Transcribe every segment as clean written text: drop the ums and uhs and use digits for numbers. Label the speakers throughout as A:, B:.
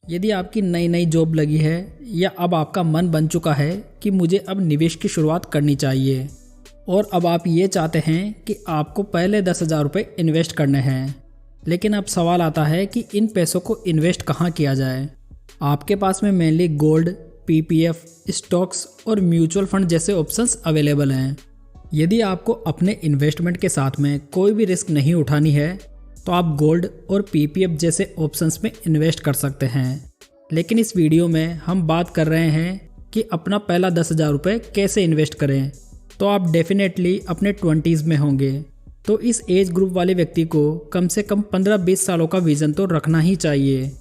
A: यदि आपकी नई नई जॉब लगी है या अब आपका मन बन चुका है कि मुझे अब निवेश की शुरुआत करनी चाहिए और अब आप ये चाहते हैं कि आपको पहले 10,000 रुपये इन्वेस्ट करने हैं, लेकिन अब सवाल आता है कि इन पैसों को इन्वेस्ट कहाँ किया जाए। आपके पास में मेनली गोल्ड, पीपीएफ, स्टॉक्स और म्यूचुअल फंड जैसे ऑप्शंस अवेलेबल हैं। यदि आपको अपने इन्वेस्टमेंट के साथ में कोई भी रिस्क नहीं उठानी है तो आप गोल्ड और पीपीएफ जैसे ऑप्शंस में इन्वेस्ट कर सकते हैं, लेकिन इस वीडियो में हम बात कर रहे हैं कि अपना पहला 10,000 रुपये कैसे इन्वेस्ट करें। तो आप डेफिनेटली अपने 20s में होंगे, तो इस एज ग्रुप वाले व्यक्ति को कम से कम 15-20 सालों का विज़न तो रखना ही चाहिए।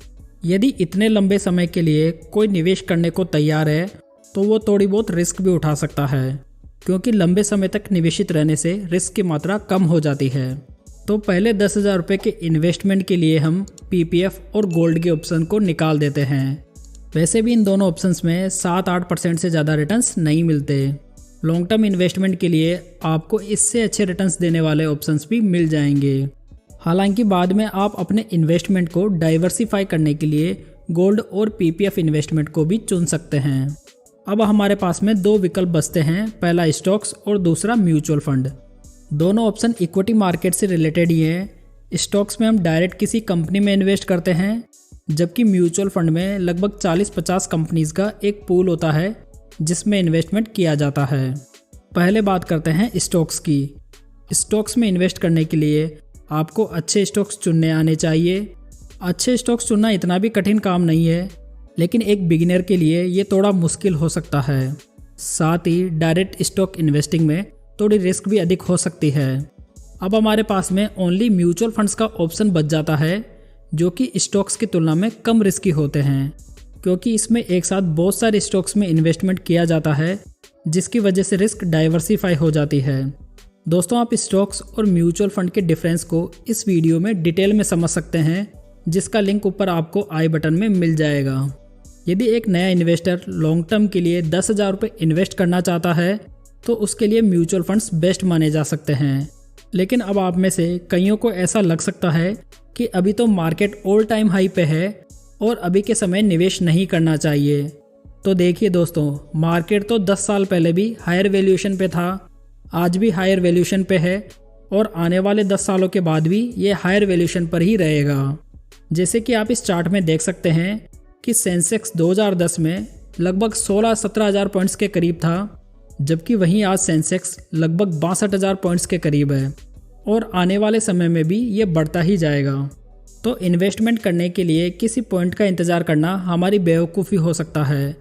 A: यदि इतने लंबे समय के लिए कोई निवेश करने को तैयार है तो वो थोड़ी बहुत रिस्क भी उठा सकता है, क्योंकि लंबे समय तक निवेशित रहने से रिस्क की मात्रा कम हो जाती है। तो पहले 10,000 रुपये के इन्वेस्टमेंट के लिए हम पीपीएफ और गोल्ड के ऑप्शन को निकाल देते हैं। वैसे भी इन दोनों ऑप्शंस में 7-8% से ज़्यादा रिटर्न्स नहीं मिलते। लॉन्ग टर्म इन्वेस्टमेंट के लिए आपको इससे अच्छे रिटर्न्स देने वाले ऑप्शंस भी मिल जाएंगे। हालांकि बाद में आप अपने इन्वेस्टमेंट को डाइवर्सिफाई करने के लिए गोल्ड और पीपीएफ इन्वेस्टमेंट को भी चुन सकते हैं। अब हमारे पास में दो विकल्प बचते हैं, पहला स्टॉक्स और दूसरा म्यूचुअल फंड। दोनों ऑप्शन इक्विटी मार्केट से रिलेटेड ही हैं। स्टॉक्स में हम डायरेक्ट किसी कंपनी में इन्वेस्ट करते हैं, जबकि म्यूचुअल फंड में लगभग 40-50 कंपनीज का एक पूल होता है जिसमें इन्वेस्टमेंट किया जाता है। पहले बात करते हैं स्टॉक्स की। स्टॉक्स में इन्वेस्ट करने के लिए आपको अच्छे स्टॉक्स चुनने आने चाहिए। अच्छे स्टॉक्स चुनना इतना भी कठिन काम नहीं है, लेकिन एक बिगिनर के लिए ये थोड़ा मुश्किल हो सकता है। साथ ही डायरेक्ट स्टॉक इन्वेस्टिंग में थोड़ी रिस्क भी अधिक हो सकती है। अब हमारे पास में ओनली म्यूचुअल फंड्स का ऑप्शन बच जाता है, जो कि स्टॉक्स की तुलना में कम रिस्की होते हैं, क्योंकि इसमें एक साथ बहुत सारे स्टॉक्स में इन्वेस्टमेंट किया जाता है, जिसकी वजह से रिस्क डाइवर्सिफाई हो जाती है। दोस्तों, आप स्टॉक्स और म्यूचुअल फंड के डिफरेंस को इस वीडियो में डिटेल में समझ सकते हैं, जिसका लिंक ऊपर आपको आई बटन में मिल जाएगा। यदि एक नया इन्वेस्टर लॉन्ग टर्म के लिए 10,000 रुपये इन्वेस्ट करना चाहता है तो उसके लिए म्यूचुअल फंड्स बेस्ट माने जा सकते हैं। लेकिन अब आप में से कईयों को ऐसा लग सकता है कि अभी तो मार्केट ऑल टाइम हाई पे है और अभी के समय निवेश नहीं करना चाहिए। तो देखिए दोस्तों, मार्केट तो 10 साल पहले भी हायर वैल्यूएशन पे था, आज भी हायर वैल्यूएशन पे है और आने वाले 10 सालों के बाद भी ये हायर वैल्यूएशन पर ही रहेगा। जैसे कि आप इस चार्ट में देख सकते हैं कि सेंसेक्स 2010 में लगभग 16-17 हज़ार पॉइंट्स के करीब था, जबकि वहीं आज सेंसेक्स लगभग 62,000 पॉइंट्स के करीब है और आने वाले समय में भी ये बढ़ता ही जाएगा। तो इन्वेस्टमेंट करने के लिए किसी पॉइंट का इंतज़ार करना हमारी बेवकूफ़ी हो सकता है,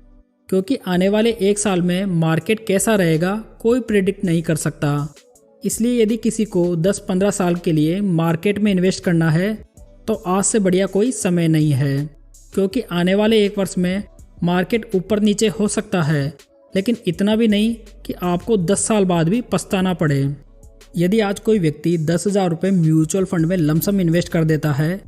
A: क्योंकि आने वाले एक साल में मार्केट कैसा रहेगा कोई प्रेडिक्ट नहीं कर सकता। इसलिए यदि किसी को 10-15 साल के लिए मार्केट में इन्वेस्ट करना है तो आज से बढ़िया कोई समय नहीं है, क्योंकि आने वाले एक वर्ष में मार्केट ऊपर नीचे हो सकता है, लेकिन इतना भी नहीं कि आपको 10 साल बाद भी पछताना पड़े। यदि आज कोई व्यक्ति 10,000 रुपये म्यूचुअल फंड में लमसम इन्वेस्ट कर देता है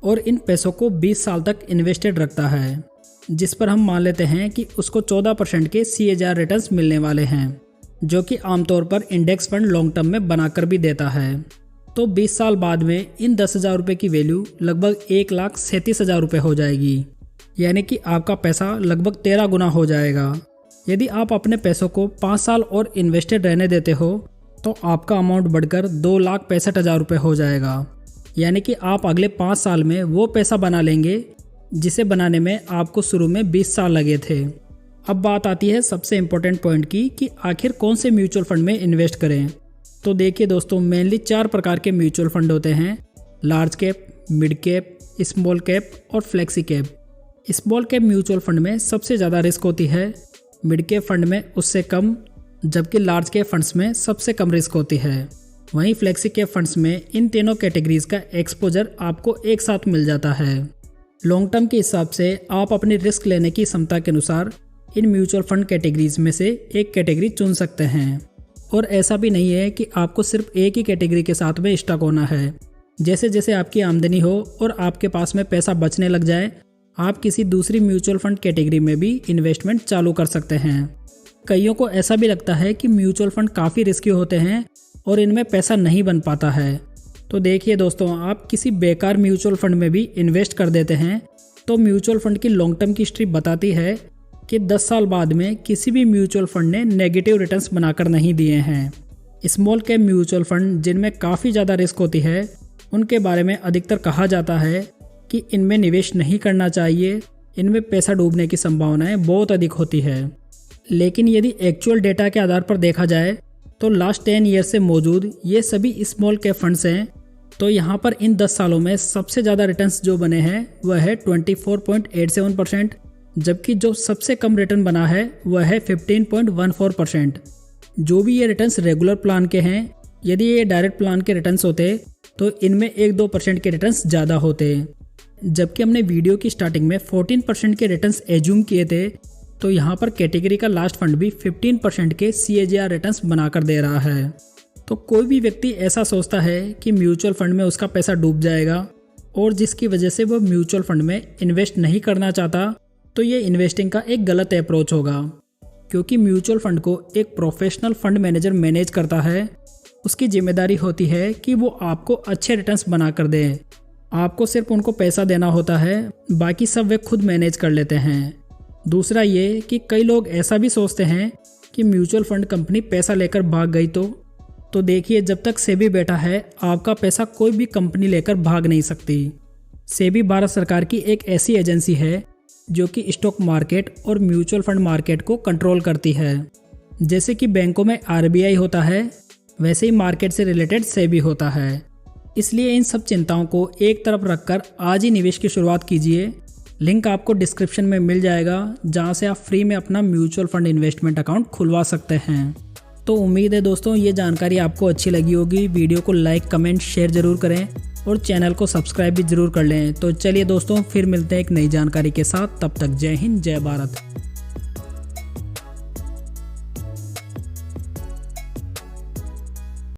A: और इन पैसों को 20 साल तक इन्वेस्टेड रखता है, जिस पर हम मान लेते हैं कि उसको 14% के CAGR रिटर्न्स मिलने वाले हैं, जो कि आमतौर पर इंडेक्स फंड लॉन्ग टर्म में बनाकर भी देता है, तो 20 साल बाद में इन 10,000 रुपये की वैल्यू लगभग 1,37,000 रुपये हो जाएगी, यानी कि आपका पैसा लगभग 13 गुना हो जाएगा। यदि आप अपने पैसों को 5 साल और इन्वेस्टेड रहने देते हो तो आपका अमाउंट बढ़कर 2,65,000 रुपये हो जाएगा, यानी कि आप अगले 5 साल में वो पैसा बना लेंगे जिसे बनाने में आपको शुरू में 20 साल लगे थे। अब बात आती है सबसे इम्पोर्टेंट पॉइंट की कि आखिर कौन से म्यूचुअल फंड में इन्वेस्ट करें। तो देखिए दोस्तों, मेनली 4 प्रकार के म्यूचुअल फंड होते हैं: large cap, mid cap, small cap और flexi cap. Small cap mutual fund में सबसे ज़्यादा रिस्क होती है, मिड कैप फंड में उससे कम, जबकि लार्ज कैप फंड्स में सबसे कम रिस्क होती है। वहीं फ्लेक्सी कैप फंड्स में इन तीनों कैटेगरीज का एक्सपोजर आपको एक साथ मिल जाता है। लॉन्ग टर्म के हिसाब से आप अपनी रिस्क लेने की क्षमता के अनुसार इन म्यूचुअल फंड कैटेगरीज में से एक कैटेगरी चुन सकते हैं, और ऐसा भी नहीं है कि आपको सिर्फ एक ही कैटेगरी के साथ में स्टक होना है। जैसे जैसे आपकी आमदनी हो और आपके पास में पैसा बचने लग जाए, आप किसी दूसरी म्यूचुअल फंड कैटेगरी में भी इन्वेस्टमेंट चालू कर सकते हैं। कईयों को ऐसा भी लगता है कि म्यूचुअल फंड काफ़ी रिस्की होते हैं और इनमें पैसा नहीं बन पाता है। तो देखिए दोस्तों, आप किसी बेकार म्यूचुअल फंड में भी इन्वेस्ट कर देते हैं तो म्यूचुअल फंड की लॉन्ग टर्म की हिस्ट्री बताती है कि 10 साल बाद में किसी भी म्यूचुअल फंड ने नेगेटिव रिटर्न्स बनाकर नहीं दिए हैं। स्मॉल कैप म्यूचुअल फंड जिनमें काफ़ी ज़्यादा रिस्क होती है, उनके बारे में अधिकतर कहा जाता है कि इनमें निवेश नहीं करना चाहिए, इनमें पैसा डूबने की संभावनाएं बहुत अधिक होती है। लेकिन यदि एक्चुअल डेटा के आधार पर देखा जाए तो लास्ट 10 ईयर से मौजूद ये सभी स्मॉल कैप फंड्स हैं, तो यहाँ पर इन 10 सालों में सबसे ज़्यादा रिटर्न्स जो बने हैं वह है 24.87%, जबकि जो सबसे कम रिटर्न बना है वह है 15.14%। जो भी ये रिटर्न्स रेगुलर प्लान के हैं, यदि ये डायरेक्ट प्लान के रिटर्न्स होते तो इनमें 1-2% के रिटर्न्स ज़्यादा होते। जबकि हमने वीडियो की स्टार्टिंग में 14% के रिटर्न्स एज्यूम किए थे, तो यहाँ पर कैटेगरी का लास्ट फंड भी 15% के CAGR रिटर्न्स बनाकर दे रहा है। तो कोई भी व्यक्ति ऐसा सोचता है कि म्यूचुअल फंड में उसका पैसा डूब जाएगा और जिसकी वजह से वह म्यूचुअल फंड में इन्वेस्ट नहीं करना चाहता, तो ये इन्वेस्टिंग का एक गलत अप्रोच होगा। क्योंकि म्यूचुअल फंड को एक प्रोफेशनल फंड मैनेजर मैनेज करता है, उसकी जिम्मेदारी होती है कि वो आपको अच्छे रिटर्न्स बना कर दे। आपको सिर्फ उनको पैसा देना होता है, बाकी सब वे खुद मैनेज कर लेते हैं। दूसरा ये कि कई लोग ऐसा भी सोचते हैं कि म्यूचुअल फंड कंपनी पैसा लेकर भाग गई तो देखिए, जब तक सेबी बैठा है आपका पैसा कोई भी कंपनी लेकर भाग नहीं सकती। सेबी भारत सरकार की एक ऐसी एजेंसी है जो कि स्टॉक मार्केट और म्यूचुअल फंड मार्केट को कंट्रोल करती है। जैसे कि बैंकों में RBI होता है, वैसे ही मार्केट से रिलेटेड सेबी होता है। इसलिए इन सब चिंताओं को एक तरफ रखकर आज ही निवेश की शुरुआत कीजिए। लिंक आपको डिस्क्रिप्शन में मिल जाएगा, जहां से आप फ्री में अपना म्यूचुअल फंड इन्वेस्टमेंट अकाउंट खुलवा सकते हैं। तो उम्मीद है दोस्तों ये जानकारी आपको अच्छी लगी होगी। वीडियो को लाइक, कमेंट, शेयर जरूर करें और चैनल को सब्सक्राइब भी जरूर कर लें। तो चलिए दोस्तों, फिर मिलते हैं एक नई जानकारी के साथ। तब तक जय हिंद, जय भारत।